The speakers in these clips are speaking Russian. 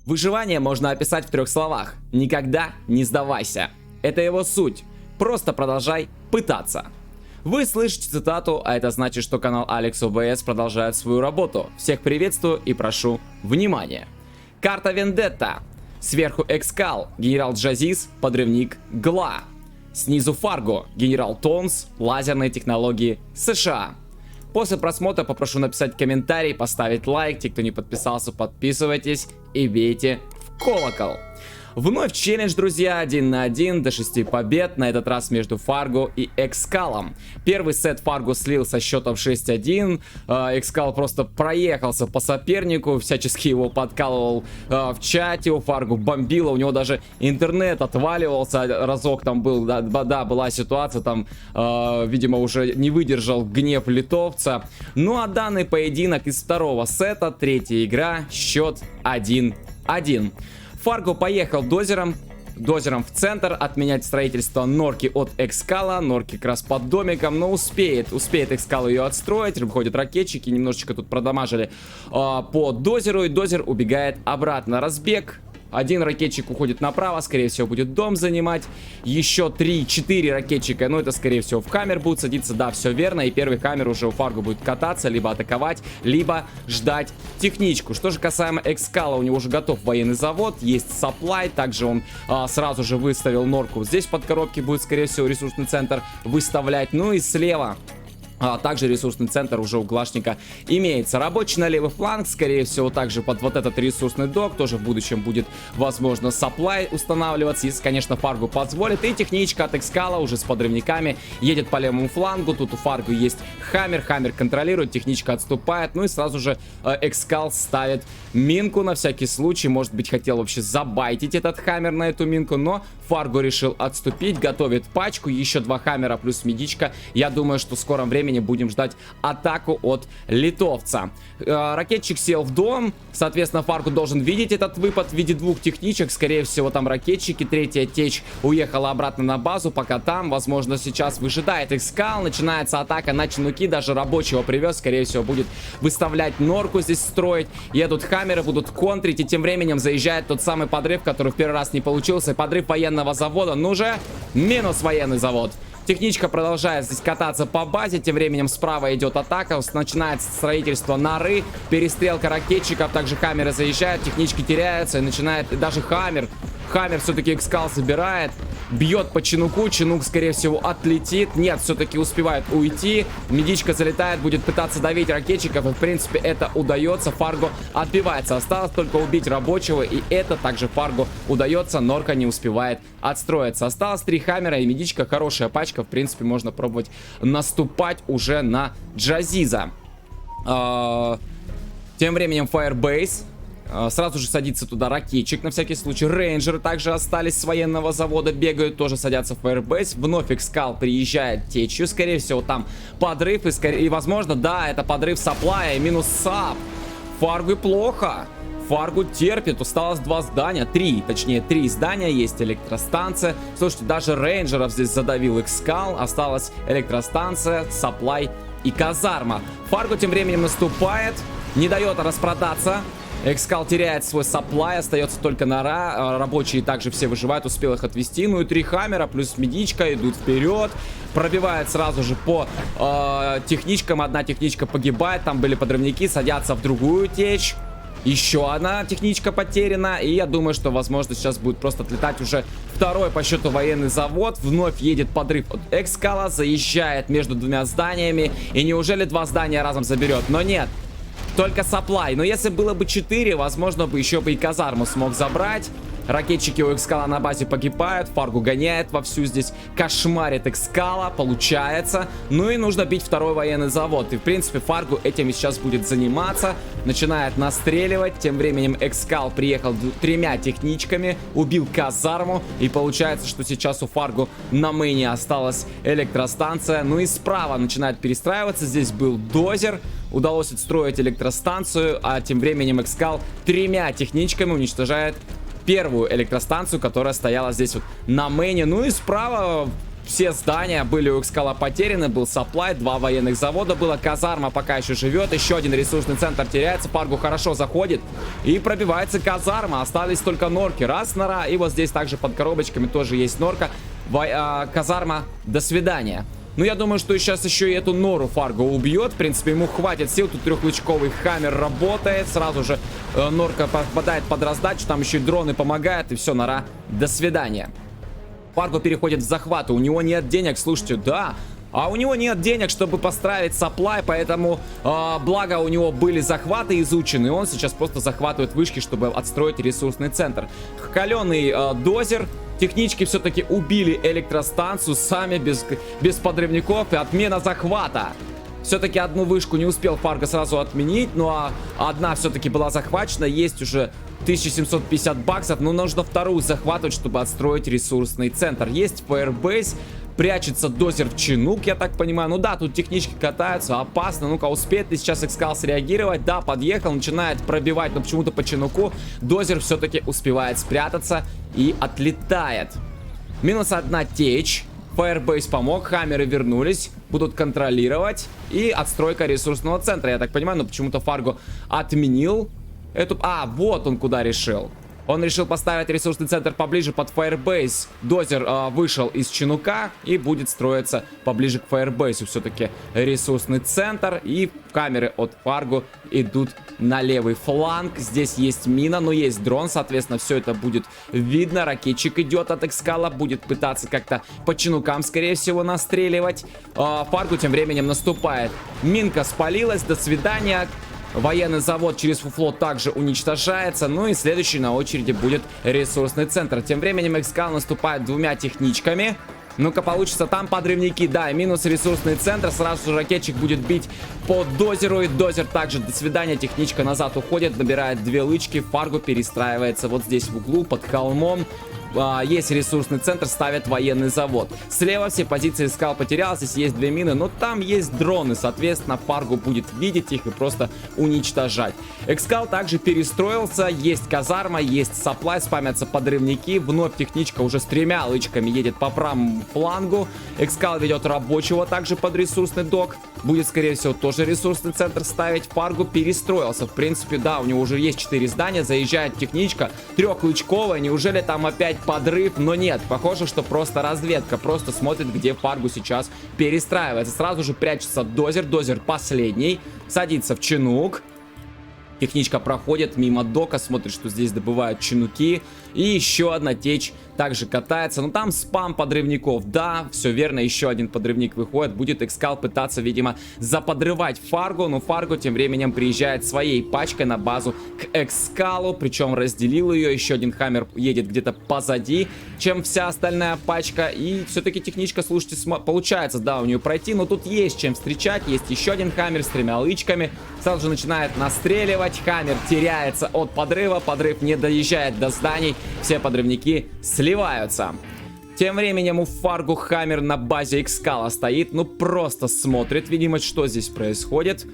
Выживание можно описать в 3 словах. Никогда не сдавайся. Это его суть. Просто продолжай пытаться. Вы слышите цитату, а это значит, что канал Алекс ОБС продолжает свою работу. Всех приветствую и прошу внимания. Карта Вендетта. Сверху Экскал, генерал Джазис, подрывник Гла. Снизу Фарго, генерал Тонс, лазерные технологии США. После просмотра попрошу написать комментарий, поставить лайк. Те, кто не подписался, подписывайтесь и бейте в колокол. Вновь челлендж, друзья, 1 на 1 до 6 побед, на этот раз между Фарго и Экскалом. Первый сет Фарго слил со счетом 6-1, Экскал просто проехался по сопернику, всячески его подкалывал в чате, у Фарго бомбило, у него даже интернет отваливался, разок там был, да, была ситуация, там, видимо, уже не выдержал гнев литовца. Ну а данный поединок из второго сета, третья игра, счет 1-1. Фарго поехал дозером в центр отменять строительство норки от Экскала. Норки как раз под домиком, но успеет Экскал ее отстроить. Выходят ракетчики, немножечко тут продамажили по дозеру, и дозер убегает обратно. Разбег. Один ракетчик уходит направо, скорее всего будет дом занимать. Еще 3-4 ракетчика, ну это скорее всего в хаммер будут садиться, да, все верно. И первый хаммер уже у Фарго будет кататься, либо атаковать, либо ждать техничку. Что же касаемо Экскала, у него уже готов военный завод, есть сапплай. Также он сразу же выставил норку. Здесь под коробки будет скорее всего ресурсный центр выставлять. Ну и слева также ресурсный центр уже у Глашника имеется. Рабочий на левый фланг, скорее всего, также под вот этот ресурсный док. Тоже в будущем будет, возможно, сапплай устанавливаться, если, конечно, Фарго позволит. И техничка от Экскала уже с подрывниками едет по левому флангу. Тут у Фарго есть хаммер. Хаммер контролирует, техничка отступает. Ну и сразу же Экскал ставит минку на всякий случай. Может быть, хотел вообще забайтить этот хаммер на эту минку, но Фарго решил отступить. Готовит пачку. Еще 2 хаммера плюс медичка. Я думаю, что в скором времени будем ждать атаку от литовца. Ракетчик сел в дом. Соответственно, Фарго должен видеть этот выпад в виде 2 техничек. Скорее всего, там ракетчики. Третья течь уехала обратно на базу. Пока там, возможно, сейчас выжидает Экскал. Начинается атака на чинуки. Даже рабочего привез. Скорее всего, будет выставлять норку здесь строить. Едут хаммеры, будут контрить. И тем временем заезжает тот самый подрыв, который в первый раз не получился. Подрыв военного завода. Ну же, минус военный завод. Техничка продолжает здесь кататься по базе. Тем временем справа идет атака. Начинается строительство норы. Перестрелка ракетчиков. Также хаммеры заезжают. Технички теряются. И начинает даже хаммер. Хаммер все-таки Экскал забирает. Бьет по чинуку. Чинук, скорее всего, отлетит. Нет, все-таки успевает уйти. Медичка залетает. Будет пытаться давить ракетчиков. И, в принципе, это удается. Фарго отбивается. Осталось только убить рабочего. И это также Фарго удается. Норка не успевает отстроиться. Осталось 3 хаммера и медичка. Хорошая пачка. В принципе, можно пробовать наступать уже на Джазиза. Тем временем Firebase. Сразу же садится туда ракетчик на всякий случай. Рейнджеры также остались с военного завода. Бегают, тоже садятся в Firebase. Вновь Экскал приезжает течью. Скорее всего, там подрыв. И возможно, да, это подрыв сапплая. Минус сап. Фарго плохо. Фарго терпит. Осталось 2 здания. 3, точнее 3 здания. Есть электростанция. Слушайте, даже рейнджеров здесь задавил Экскал. Осталась электростанция, сапплай и казарма. Фарго тем временем наступает. Не дает распродаться. Экскал теряет свой сапплай, остается только нора. Рабочие также все выживают, успел их отвести. Ну и 3 хаммера плюс медичка идут вперед. Пробивает сразу же по техничкам. Одна техничка погибает, там были подрывники, садятся в другую течь. Еще одна техничка потеряна. И я думаю, что, возможно, сейчас будет просто отлетать уже второй по счету военный завод. Вновь едет подрыв от Экскала, заезжает между 2 зданиями. И неужели 2 здания разом заберет? Но нет. Только сапплай. Но если было бы 4, возможно, бы еще бы и казарму смог забрать. Ракетчики у Экскала на базе погибают. Фарго гоняет вовсю здесь. Кошмарит Экскала. Получается. Ну и нужно бить второй военный завод. И в принципе Фарго этим сейчас будет заниматься. Начинает настреливать. Тем временем Экскал приехал 3 техничками. Убил казарму. И получается, что сейчас у Фарго на мейне осталась электростанция. Ну и справа начинает перестраиваться. Здесь был дозер. Удалось отстроить электростанцию. А тем временем Экскал 3 техничками уничтожает первую электростанцию, которая стояла здесь вот на мейне. Ну и справа все здания были у Экскала потеряны, был сапплай, 2 военных завода было, казарма пока еще живет, еще один ресурсный центр теряется, Фарго хорошо заходит и пробивается казарма, остались только норки, раз нора, и вот здесь также под коробочками тоже есть норка, казарма, до свидания. Ну, я думаю, что сейчас еще и эту нору Фарго убьет. В принципе, ему хватит сил. Тут трехлучковый хаммер работает. Сразу же норка попадает под раздачу. Там еще и дроны помогают. И все, нора, до свидания. Фарго переходит в захват. У него нет денег, слушайте, да. А у него нет денег, чтобы построить сапплай, поэтому, благо, у него были захваты изучены. Он сейчас просто захватывает вышки, чтобы отстроить ресурсный центр. Каленый дозер. Технички все-таки убили электростанцию сами, без подрывников, и отмена захвата. Все-таки одну вышку не успел Фарго сразу отменить, ну а одна все-таки была захвачена. Есть уже 1750 баксов, но нужно вторую захватывать, чтобы отстроить ресурсный центр. Есть Firebase. Прячется дозер в чинук, я так понимаю. Ну да, тут технички катаются, опасно. Ну-ка, успеет ли сейчас Экскал среагировать? Да, подъехал, начинает пробивать, но почему-то по чинуку дозер все-таки успевает спрятаться и отлетает. Минус 1 течь. Firebase помог, хаммеры вернулись, будут контролировать. И отстройка ресурсного центра, я так понимаю, но почему-то Фарго отменил эту... А, вот он куда решил. Он решил поставить ресурсный центр поближе под Firebase. Дозер вышел из чинука и будет строиться поближе к Firebase. Все-таки ресурсный центр. И камеры от Фарго идут на левый фланг. Здесь есть мина, но есть дрон. Соответственно, все это будет видно. Ракетчик идет от Экскала. Будет пытаться как-то по чинукам, скорее всего, настреливать. Фарго тем временем наступает. Минка спалилась. До свидания. Военный завод через фуфло также уничтожается. Ну и следующий на очереди будет ресурсный центр. Тем временем Экскал наступает 2 техничками. Ну-ка, получится там подрывники. Да, минус ресурсный центр. Сразу же ракетчик будет бить по дозеру. И дозер также до свидания. Техничка назад уходит, набирает 2 лычки. Фарго перестраивается вот здесь в углу под холмом. Есть ресурсный центр, ставят военный завод. Слева все позиции Экскал потерял. Здесь есть 2 мины, но там есть дроны. Соответственно, Фарго будет видеть их и просто уничтожать. Экскал также перестроился. Есть казарма, есть сапплай, спамятся подрывники. Вновь техничка уже с 3 лычками едет по правому флангу. Экскал ведет рабочего также под ресурсный док. Будет, скорее всего, тоже ресурсный центр ставить. Фарго перестроился. В принципе, да, у него уже есть 4 здания. Заезжает техничка трехлычковая. Неужели там опять подрыв? Но нет, похоже, что просто разведка. Просто смотрит, где Фарго сейчас перестраивается. Сразу же прячется дозер. Дозер последний. Садится в чинук. Техничка проходит мимо дока, смотрит, что здесь добывают чинуки. И еще одна течь также катается. Но там спам подрывников. Да, все верно, еще один подрывник выходит. Будет Экскал пытаться, видимо, заподрывать Фарго. Но Фарго тем временем приезжает своей пачкой на базу к Экскалу. Причем разделил ее. Еще один хаммер едет где-то позади, чем вся остальная пачка. И все-таки техничка, слушайте, получается, да, у нее пройти. Но тут есть чем встречать. Есть еще один хаммер с 3 лычками. Сразу же начинает настреливать. Хаммер теряется от подрыва. Подрыв не доезжает до зданий. Все подрывники сливаются. Тем временем у Фарго хаммер на базе Экскала стоит. Ну просто смотрит, видимо, что здесь происходит.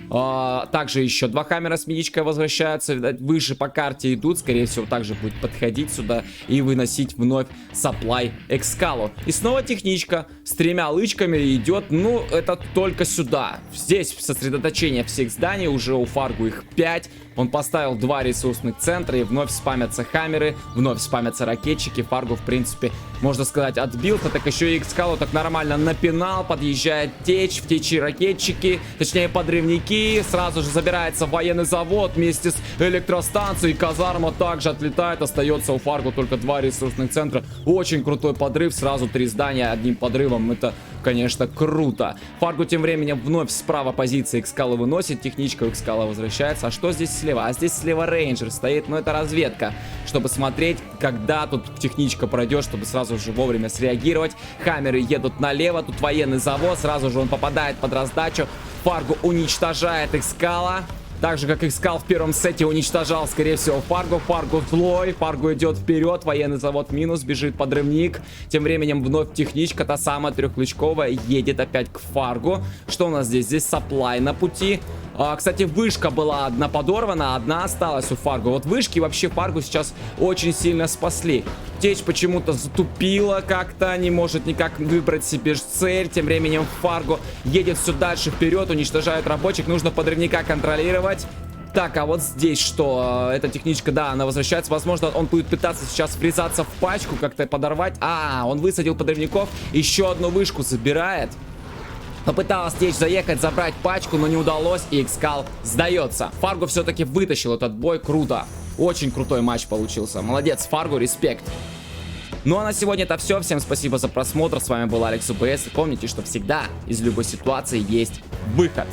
Также еще 2 хаммера с медичкой возвращаются. Видать, выше по карте идут. Скорее всего, также будет подходить сюда и выносить вновь сапплай Экскалу. И снова техничка с 3 лычками идет. Ну, это только сюда. Здесь сосредоточение всех зданий. Уже у Фарго их 5. Он поставил 2 ресурсных центра. И вновь спамятся хаммеры. Вновь спамятся ракетчики. Фарго, в принципе, можно сказать, отбился. Так еще и Экскалу так нормально напинал. Подъезжает течь. В течи ракетчики. Точнее, подрывники. Сразу же забирается военный завод вместе с электростанцией. Казарма также отлетает. Остается у Фарго только 2 ресурсных центра. Очень крутой подрыв. Сразу 3 здания одним подрывом. Это, конечно, круто. Фарго тем временем вновь справа позиции Экскала выносит. Техничка у Экскала возвращается. А что здесь слева? А здесь слева рейнджер стоит. Но это разведка. Чтобы смотреть, когда тут техничка пройдет, чтобы сразу же вовремя среагировать. Хаммеры едут налево. Тут военный завод. Сразу же он попадает под раздачу. Фарго уничтожает Экскала. Так же, как Экскал в первом сете уничтожал, скорее всего, Фарго. Фарго злой. Фарго идет вперед. Военный завод минус. Бежит подрывник. Тем временем вновь техничка, та самая трехлычковая, едет опять к Фарго. Что у нас здесь? Здесь сапплай на пути. Кстати, вышка была одна подорвана, одна осталась у Фарго. Вот вышки вообще Фарго сейчас очень сильно спасли. Течь почему-то затупила как-то, не может никак выбрать себе цель. Тем временем Фарго едет все дальше вперед, уничтожает рабочих, нужно подрывника контролировать. Так, а вот здесь что? Эта техничка, да, она возвращается. Возможно, он будет пытаться сейчас врезаться в пачку, как-то подорвать. Он высадил подрывников, еще одну вышку забирает. Попыталась Течь заехать, забрать пачку, но не удалось, и Экскал сдается. Фарго все-таки вытащил этот бой, круто. Очень крутой матч получился. Молодец, Фарго, респект. Ну а на сегодня это все. Всем спасибо за просмотр. С вами был Алекс УБС. И помните, что всегда из любой ситуации есть выход.